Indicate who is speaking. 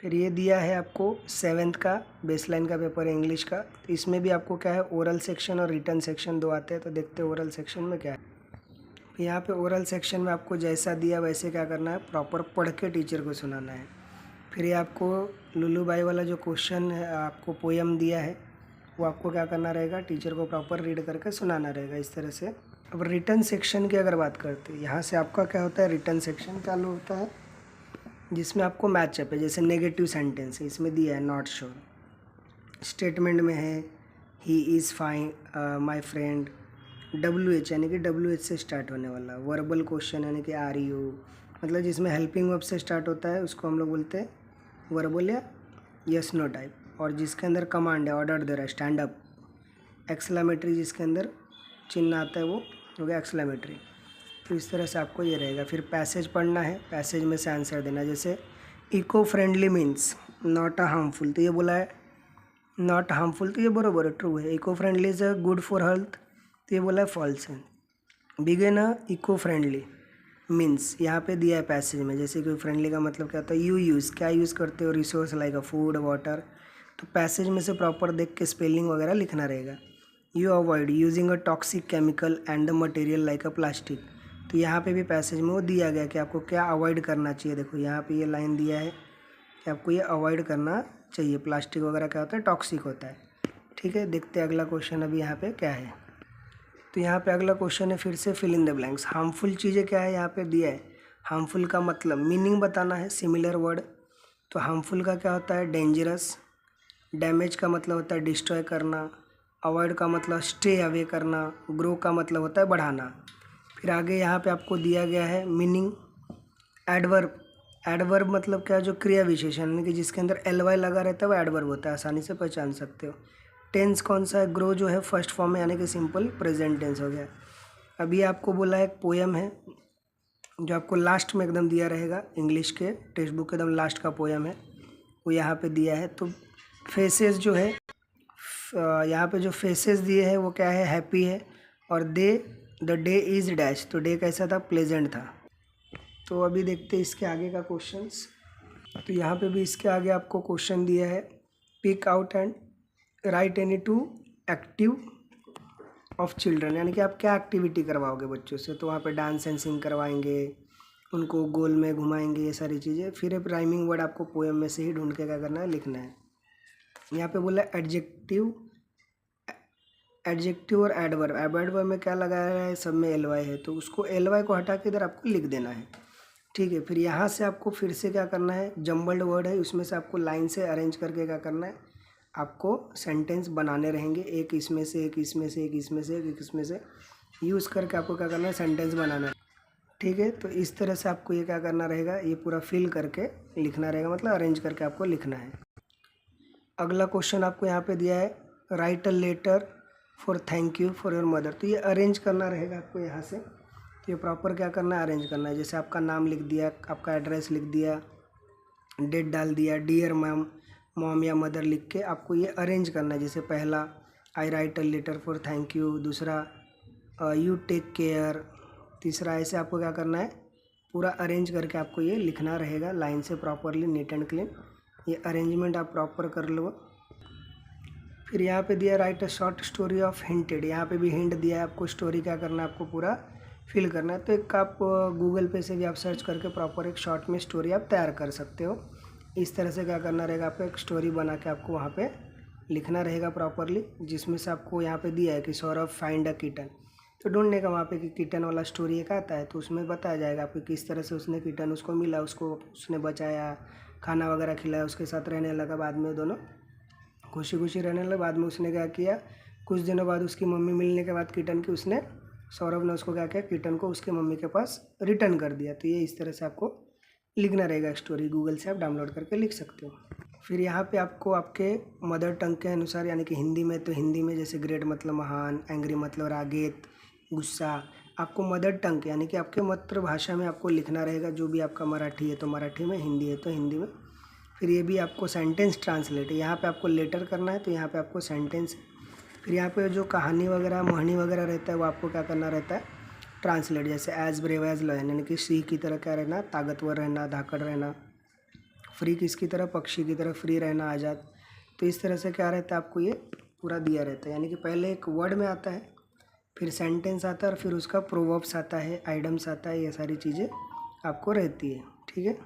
Speaker 1: फिर ये दिया है आपको 7th का बेसलाइन का पेपर है इंग्लिश का। तो इसमें भी आपको क्या है, ओरल सेक्शन और रिटन सेक्शन दो आते हैं। तो देखते हैं ओरल सेक्शन में क्या है। यहाँ पे ओरल सेक्शन में आपको जैसा दिया वैसे क्या करना है, प्रॉपर पढ़ के टीचर को सुनाना है। फिर ये आपको लुल्लू बाई वाला जो क्वेश्चन है, आपको पोयम दिया है, वो आपको क्या करना रहेगा, टीचर को प्रॉपर रीड करके सुनाना रहेगा इस तरह से। अब रिटन सेक्शन की अगर बात करते हैं, यहाँ से आपका क्या होता है, रिटन सेक्शन चालू होता है जिसमें आपको मैचअप है। जैसे नेगेटिव सेंटेंस है, इसमें दिया है नॉट श्योर। स्टेटमेंट में है he is fine my friend, WH यानी कि WH से स्टार्ट होने वाला। वर्बल क्वेश्चन यानी कि आर यू, मतलब जिसमें हेल्पिंग वर्ब से स्टार्ट होता है उसको हम लोग बोलते हैं वर्बल या यस नो टाइप। और जिसके अंदर कमांड है, ऑर्डर दे रहा है, स्टैंड अप। एक्सक्लेमेटरी जिसके अंदर चिन्ह आता है वो हो गया एक्सक्लेमेटरी। तो इस तरह से आपको ये रहेगा। फिर पैसेज पढ़ना है, पैसेज में से आंसर देना। जैसे eco friendly means not a harmful, तो ये बोला है नॉट हार्मफुल, तो ये बरोबर है, ट्रू है। Eco friendly is a good for health, तो ये बोला है फॉल्स है। Begin a eco friendly means यहाँ पे दिया है पैसेज में। जैसे इको फ्रेंडली का मतलब क्या होता है, यू यूज़, क्या यूज़ करते हो, रिसोर्स लाइक अ फूड वाटर। तो पैसेज में से प्रॉपर देख के स्पेलिंग वगैरह लिखना रहेगा। You avoid using a toxic chemical and the material like a plastic. तो यहाँ पे भी पैसेज में वो दिया गया कि आपको क्या अवॉइड करना चाहिए। देखो यहाँ पे ये लाइन दिया है कि आपको ये अवॉइड करना चाहिए। प्लास्टिक वगैरह क्या होता है, टॉक्सिक होता है। ठीक है, देखते हैं अगला क्वेश्चन अभी यहाँ पे क्या है। तो यहाँ पे अगला क्वेश्चन है फिर से fill in the blanks. Harmful चीज़ें क्या है यहाँ पे दिया है। हार्मफुल का मतलब मीनिंग बताना है, सिमिलर वर्ड। तो हार्मफुल का क्या होता है, डेंजरस। डैमेज का मतलब होता है डिस्ट्रॉय करना। अवॉइड का मतलब स्टे अवे करना। ग्रो का मतलब होता है बढ़ाना। फिर आगे यहाँ पे आपको दिया गया है मीनिंग। एडवर्ब, एडवर्ब मतलब क्या, जो क्रिया विशेषण यानी कि जिसके अंदर ly लगा रहता है वो एडवर्ब होता है, आसानी से पहचान सकते हो। टेंस कौन सा है, ग्रो जो है फर्स्ट फॉर्म में यानी कि सिंपल प्रेजेंट टेंस हो गया। अभी आपको बोला है एक पोयम है जो आपको लास्ट में एकदम दिया रहेगा, इंग्लिश के टेक्स्ट बुक के एकदम लास्ट का पोयम है, वो यहाँ पे दिया है। तो फेसेस जो है, यहाँ पे जो फेसेस दिए हैं वो क्या है, हैप्पी है। और द डे इज़ डैश, तो डे कैसा था, प्लेजेंट था। तो अभी देखते हैं इसके आगे का क्वेश्चंस। तो यहाँ पे भी इसके आगे आपको क्वेश्चन दिया है, pick out and write any two active of children, यानी कि आप क्या एक्टिविटी करवाओगे बच्चों से। तो वहाँ पे डांस एंड सिंग करवाएंगे, उनको गोल में घुमाएंगे, ये सारी चीज़ें। फिर एक राइमिंग वर्ड आपको पोएम में से ही ढूंढ के क्या करना है, लिखना है। यहाँ पे बोला एडजेक्टिव, एडजेक्टिव और एडवर्ब। एडवर्ब में क्या लगाया है, सब में ly है, तो उसको ly को हटा के इधर आपको लिख देना है। ठीक है, फिर यहाँ से आपको फिर से क्या करना है, जम्बल्ड वर्ड है, उसमें से आपको लाइन से अरेंज करके क्या करना है, आपको सेंटेंस बनाने रहेंगे। एक इसमें से, एक इसमें से, एक इसमें से, एक इसमें से यूज़ करके आपको क्या करना है, सेंटेंस बनाना है। ठीक है, तो इस तरह से आपको ये क्या करना रहेगा, ये पूरा फिल करके लिखना रहेगा, मतलब अरेंज करके आपको लिखना है। अगला क्वेश्चन आपको यहाँ पे दिया है, write a letter for thank you for your mother. तो ये अरेंज करना रहेगा आपको यहाँ से। तो ये प्रॉपर क्या करना है, अरेंज करना है। जैसे आपका नाम लिख दिया, आपका एड्रेस लिख दिया, डेट डाल दिया, डियर मैम, मॉम या मदर लिख के आपको ये अरेंज करना है। जैसे पहला I write a letter for thank you, दूसरा यू टेक केयर, तीसरा, ऐसे आपको क्या करना है, पूरा अरेंज करके आपको ये लिखना रहेगा लाइन से प्रॉपरली, नीट एंड क्लीन। ये अरेंजमेंट आप प्रॉपर कर लो। फिर यहाँ पे दिया right a short story of hinted, यहाँ पे भी हिंट दिया है आपको, स्टोरी क्या करना है, आपको पूरा फिल करना है। तो एक आप गूगल पे से भी आप सर्च करके प्रॉपर एक शॉर्ट में स्टोरी आप तैयार कर सकते हो। इस तरह से क्या करना रहेगा, आपको एक स्टोरी बना के आपको वहाँ पे लिखना रहेगा प्रॉपरली, जिसमें से आपको यहाँ पे दिया है कि सौरभ फाइंड अ किटन। तो ढूंढने का वहाँ पे कि किटन वाला स्टोरी एक आता है, तो उसमें बताया जाएगा आपको किस तरह से उसने किटन उसको मिला, उसको उसने बचाया, खाना वगैरह खिलाया, उसके साथ रहने लगा, बाद में दोनों खुशी खुशी रहने लगे। बाद में उसने क्या किया, कुछ दिनों बाद उसकी मम्मी मिलने के बाद किटन की, उसने, सौरभ ने उसको क्या किया, किटन को उसके मम्मी के पास रिटर्न कर दिया। तो ये इस तरह से आपको लिखना रहेगा स्टोरी, गूगल से आप डाउनलोड करके लिख सकते हो। फिर यहाँ पे आपको आपके मदर टंग के अनुसार, यानी कि हिंदी में, तो हिंदी में जैसे ग्रेट मतलब महान, एंग्री मतलब रागेत, गुस्सा, आपको मदर टंग यानी कि आपके मातृभाषा में आपको लिखना रहेगा। जो भी आपका मराठी है तो मराठी में, हिंदी है तो हिंदी में। फिर ये भी आपको सेंटेंस ट्रांसलेट है, यहाँ पे आपको लेटर करना है, तो यहाँ पे आपको सेंटेंस। फिर यहाँ पे जो कहानी वगैरह, मोहनी वगैरह रहता है, वो आपको क्या करना रहता है, ट्रांसलेट। जैसे एज ब्रेव एज लॉयन, यानी कि सिंह की तरह क्या रहना, ताकतवर रहना, धाकड़ रहना। फ्री किसकी तरह, पक्षी की तरह, फ्री रहना, आज़ाद। तो इस तरह से क्या रहता है आपको ये पूरा दिया रहता है, यानी कि पहले एक वर्ड में आता है, फिर सेंटेंस आता है और फिर उसका प्रोवर्ब्स आता है, आइडम्स आता है, ये सारी चीज़ें आपको रहती है। ठीक है।